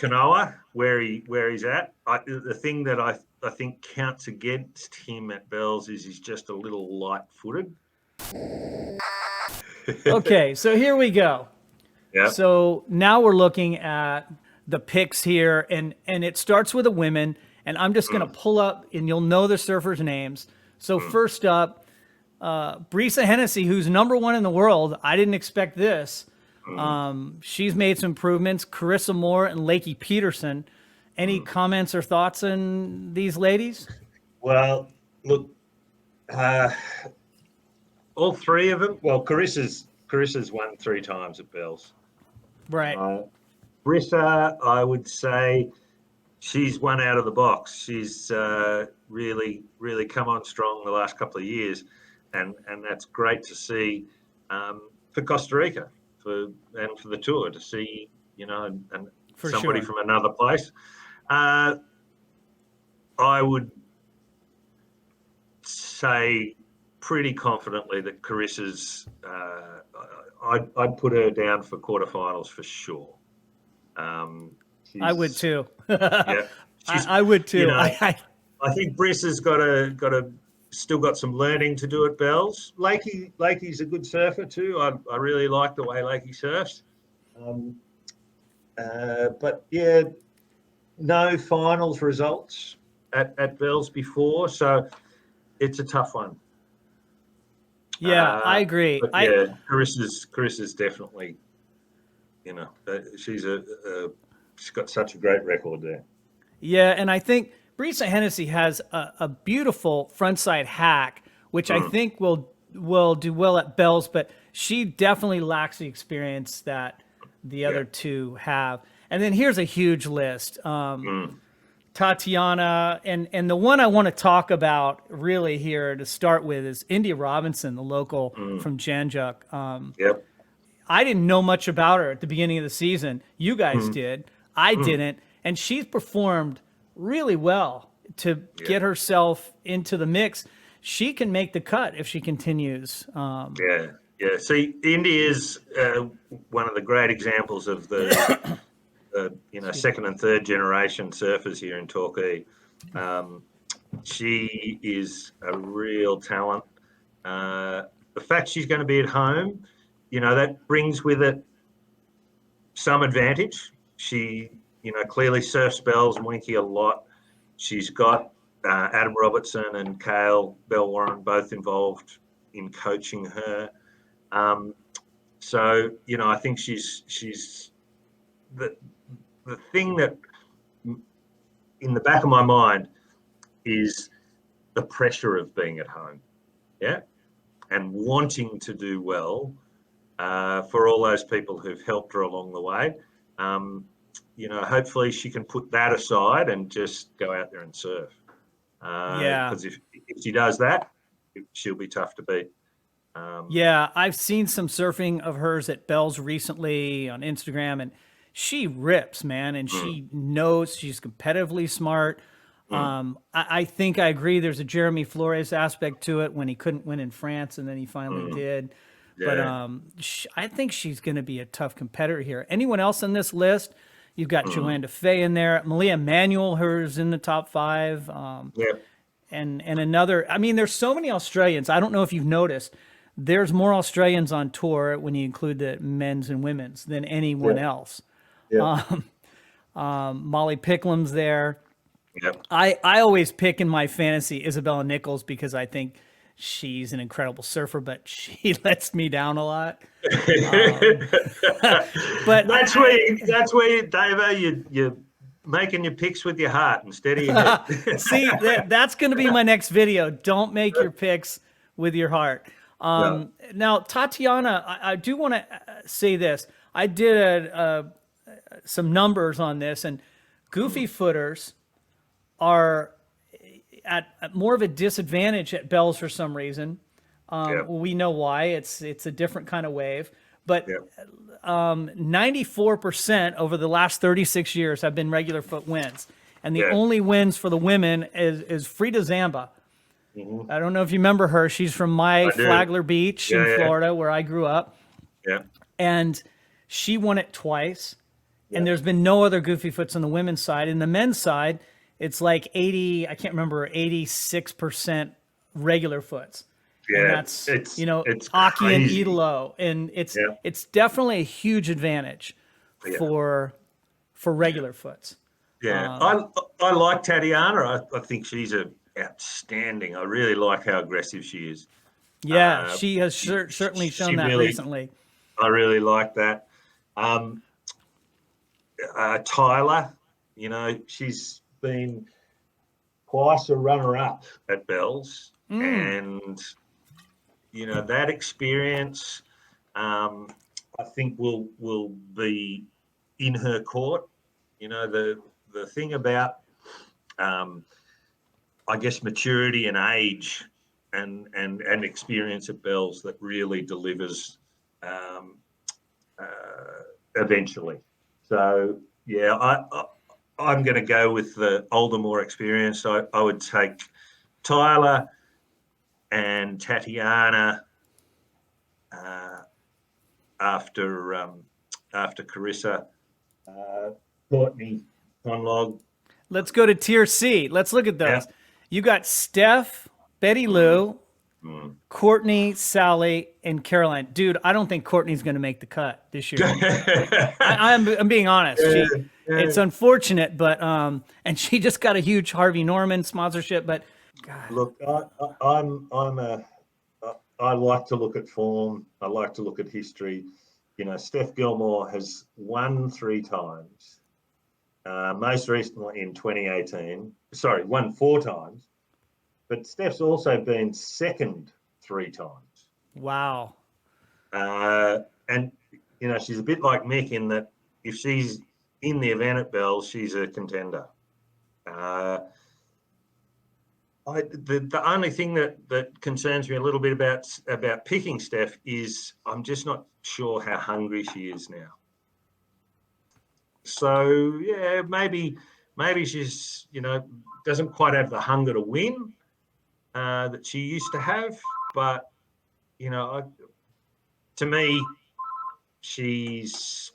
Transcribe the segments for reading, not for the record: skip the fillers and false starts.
Kanoa, where he's at. The thing that I think counts against him at Bells is he's just a little light-footed. Okay, so here we go. Yeah. So now we're looking at the picks here, and it starts with the women, and I'm just going to pull up, and you'll know the surfers' names. So first up, Brisa Hennessy, who's #1 in the world. I didn't expect this. She's made some improvements. Carissa Moore and Lakey Peterson. Any comments or thoughts on these ladies? Well, look, all three of them. Well, Carissa's won 3 times at Bells. Right. Brissa, I would say she's one out of the box. She's really come on strong the last couple of years, and that's great to see for Costa Rica and for the tour to see, and For somebody sure. from another place. I would say pretty confidently that Carissa's. I'd put her down for quarterfinals for sure. I would too. Yeah, I would too. I think Briss has still got some learning to do at Bells. Lakey's a good surfer too. I really like the way Lakey surfs. But yeah, no finals results at Bells before, so it's a tough one. Yeah, I agree. But yeah, Carissa's definitely, she's got such a great record there. Yeah, and I think Brisa Hennessy has a beautiful frontside hack, which I think will do well at Bells, but she definitely lacks the experience that the other two have. And then here's a huge list. Tatiana, and the one I want to talk about really here to start with is India Robinson, the local from Janjuk. Yep. I didn't know much about her at the beginning of the season. You guys did. I didn't. And she's performed really well to get herself into the mix. She can make the cut if she continues. Yeah. See, India is one of the great examples of the second and third generation surfers here in Torquay. She is a real talent. The fact she's going to be at home, that brings with it some advantage. She, clearly surfs Bells and Winky a lot. She's got Adam Robertson and Cale Bell-Warren both involved in coaching her. So, I think she's the thing that in the back of my mind is the pressure of being at home, and wanting to do well for all those people who've helped her along the way. Hopefully she can put that aside and just go out there and surf. Because if she does that, she'll be tough to beat. Yeah, I've seen some surfing of hers at Bells recently on Instagram, and she rips, man, and she knows she's competitively smart. I think I agree there's a Jeremy Flores aspect to it when he couldn't win in France, and then he finally did. Yeah. But I think she's going to be a tough competitor here. Anyone else on this list? You've got Joanne DeFay in there. Malia Manuel, who's in the top 5. And another. I mean, there's so many Australians. I don't know if you've noticed. There's more Australians on tour when you include the men's and women's than anyone else. Yeah. Molly Picklam's there. Yep. I always pick in my fantasy Isabella Nichols because I think she's an incredible surfer, but she lets me down a lot. But that's where Dave, you're making your picks with your heart instead of your head. See, that's going to be my next video. Don't make your picks with your heart. Now, Tatiana, I do want to say this. I did some numbers on this, and goofy footers are at more of a disadvantage at Bells for some reason. We know why. It's a different kind of wave. But 94% over the last 36 years have been regular foot wins. And the only wins for the women is Frida Zamba. I don't know if you remember her. She's from Flagler Beach in Florida, where I grew up. Yeah. And she won it twice. And there's been no other goofy foots on the women's side. In the men's side, it's like 80, I can't remember, 86% regular foots. And Yeah, that's, it's Aki and crazy. Idolo. And Yeah, it's definitely a huge advantage yeah, for regular foots. yeah. I like Tatiana. I think she's outstanding. I really like how aggressive she is. Yeah, Uh, she has certainly she shown that really, recently. I really like that. Um, Tyler, she's been twice a runner-up at Bells, and that experience, I think will be in her court. The thing about, I guess, maturity and age and experience at Bells that really delivers um, eventually. So yeah, I'm going to go with the older, more experienced. I would take Tyler and Tatiana uh, after Carissa, Courtney, Conlog. Let's go to tier C. Let's look at Yeah. those. You got Steph, Betty Mm, Lou, mm. Courtney, Sally, and Caroline. Dude, I don't think Courtney's going to make the cut this year. I'm being honest. Yeah, It's yeah. unfortunate, but and she just got a huge Harvey Norman sponsorship. But God, Look, I like to look at form. I like to look at history. Steph Gilmore has won 3 times. Most recently in 2018. Sorry, won 4 times. But Steph's also been second 3 times. wow. And she's a bit like Mick in that if she's in the event at Bells, she's a contender. The only thing that concerns me a little bit about picking Steph is I'm just not sure how hungry she is now. So yeah, maybe she's doesn't quite have the hunger to win that she used to have, but to me, she's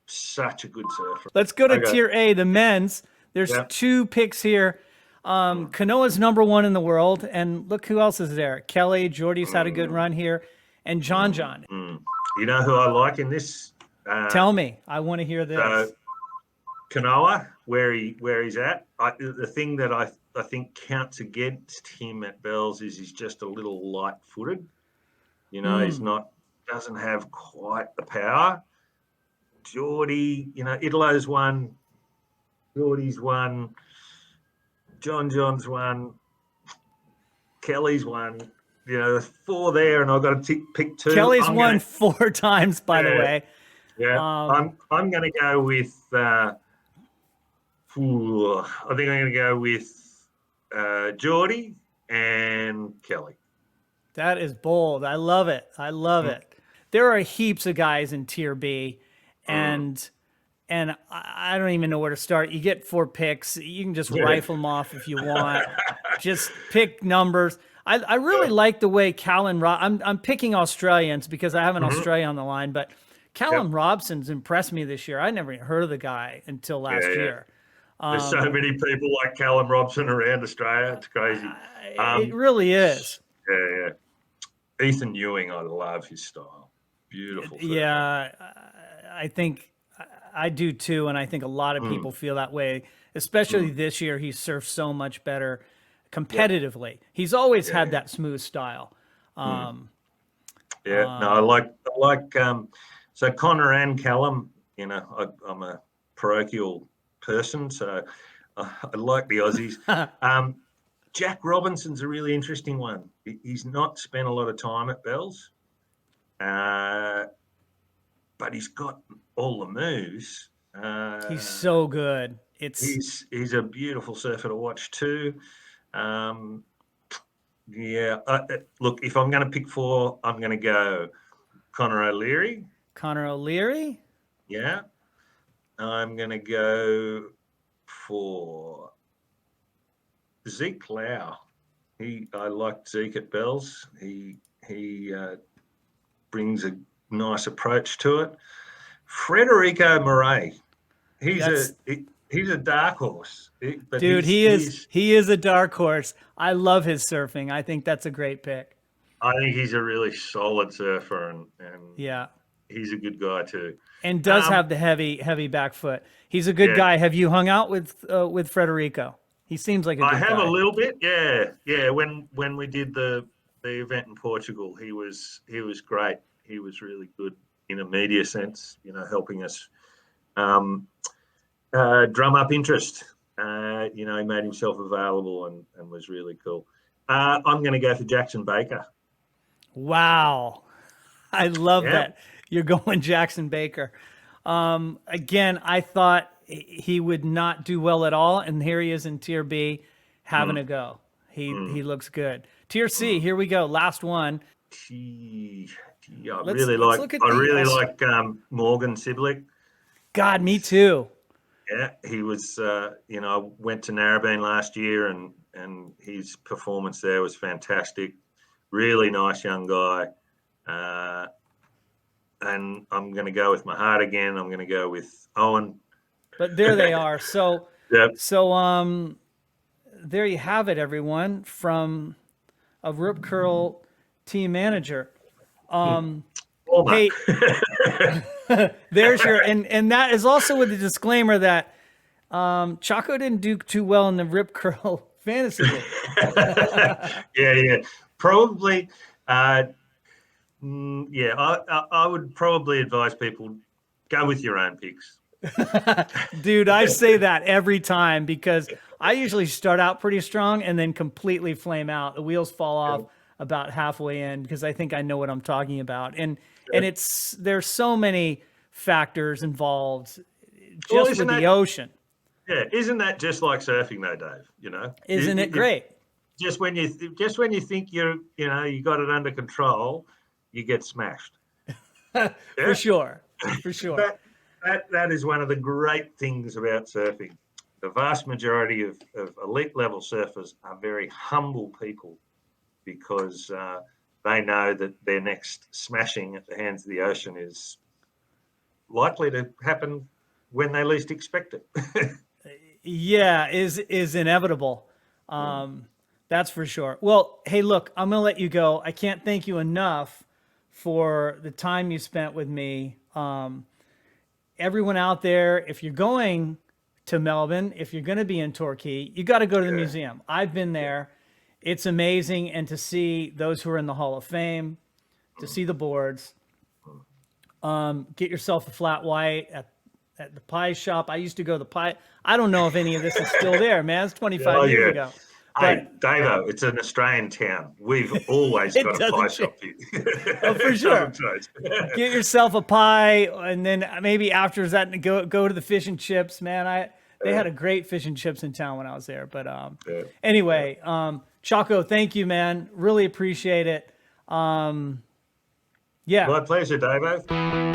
such a good surfer. Let's go to Okay. tier A, the men's. There's Yeah. 2 picks here. Kanoa's #1 in the world, and look who else is there. Kelly, Jordy's had a good run here, and John. You know who I like in this? Tell me, I want to hear this. So Kanoa, where he's at. The thing that I think counts against him at Bells is he's just a little light-footed. He's doesn't have quite the power. Geordie, Idolo's won, Geordie's won, John's won, Kelly's won. There's 4 there, and I've got to pick 2. Kelly's won 4 times, by the way. Yeah, I'm going to go with. I think I'm going to go with Geordie and Kelly. That is bold. I love it. I love it. There are heaps of guys in tier B, and I don't even know where to start. You get 4 picks. You can just rifle them off if you want. Just pick numbers. I really like the way Callum I'm picking Australians because I have an Australia on the line, but Callum Robson's impressed me this year. I never even heard of the guy until last year. There's so many people like Callum Robson around Australia. It's crazy. It really is. Yeah. Ethan Ewing, I love his style. Beautiful. Surfer. Yeah, I think I do too, and I think a lot of people feel that way. Especially this year, he surfs so much better competitively. He's always had that smooth style. No, I like. So Connor and Callum. I'm a parochial person, so I like the Aussies. Jack Robinson's a really interesting one. He's not spent a lot of time at Bells, but he's got all the moves. He's so good. He's a beautiful surfer to watch too. Look, if I'm going to pick 4, I'm going to go Connor O'Leary. Connor O'Leary? Yeah. I'm going to go for Zeke Lau. I like Zeke at Bells. He brings a nice approach to it. Frederico Murray. he's a dark horse. But Dude, he is a dark horse. I love his surfing. I think that's a great pick. I think he's a really solid surfer, and Yeah. he's a good guy too. And does have the heavy back foot. He's a good Yeah. guy. Have you hung out with Federico? He seems like a good I have guy. a little bit, yeah. When we did the event in Portugal, he was great. He was really good in a media sense, helping us drum up interest. He made himself available and was really cool. I'm going to go for Jackson Baker. Wow. I love Yeah. that. You're going Jackson Baker. Again, I thought he would not do well at all, and here he is in Tier B having a go. He looks good. Tier C, here we go. Last one. I Let's really look at like Morgan Siblick. God, me too. Yeah, he was. I went to Narrabeen last year, and his performance there was fantastic. Really nice young guy. And I'm going to go with my heart again. I'm going to go with Owen. But there they are. So, Yep. so there you have it, everyone, from a Rip Curl team manager. Hey, there's your and that is also with the disclaimer that Choco didn't do too well in the Rip Curl fantasy league. Yeah. Probably. I would probably advise people go with your own picks. Dude, I say that every time because I usually start out pretty strong and then completely flame out. The wheels fall off about halfway in because I think I know what I'm talking about. And there's so many factors involved just with the ocean. Yeah, isn't that just like surfing though, Dave? Isn't it great? Just when you think you got it under control, you get smashed. For sure. That is one of the great things about surfing. The vast majority of elite level surfers are very humble people because they know that their next smashing at the hands of the ocean is likely to happen when they least expect it. Yeah, is inevitable. That's for sure. Well, hey, look, I'm going to let you go. I can't thank you enough for the time you spent with me. Everyone out there, if you're going to Melbourne, if you're going to be in Torquay, you got to go to the museum. I've been there. It's amazing. And to see those who are in the Hall of Fame, to see the boards, get yourself a flat white at the pie shop. I used to go to the pie. I don't know if any of this is still there, man. It's 25 years ago. Hey, Davo, it's an Australian town. We've always got a pie shop here. Oh, for sure. Get yourself a pie, and then maybe after that, go to the fish and chips, man. They had a great fish and chips in town when I was there. But anyway, Choco, thank you, man. Really appreciate it. My pleasure, Davo.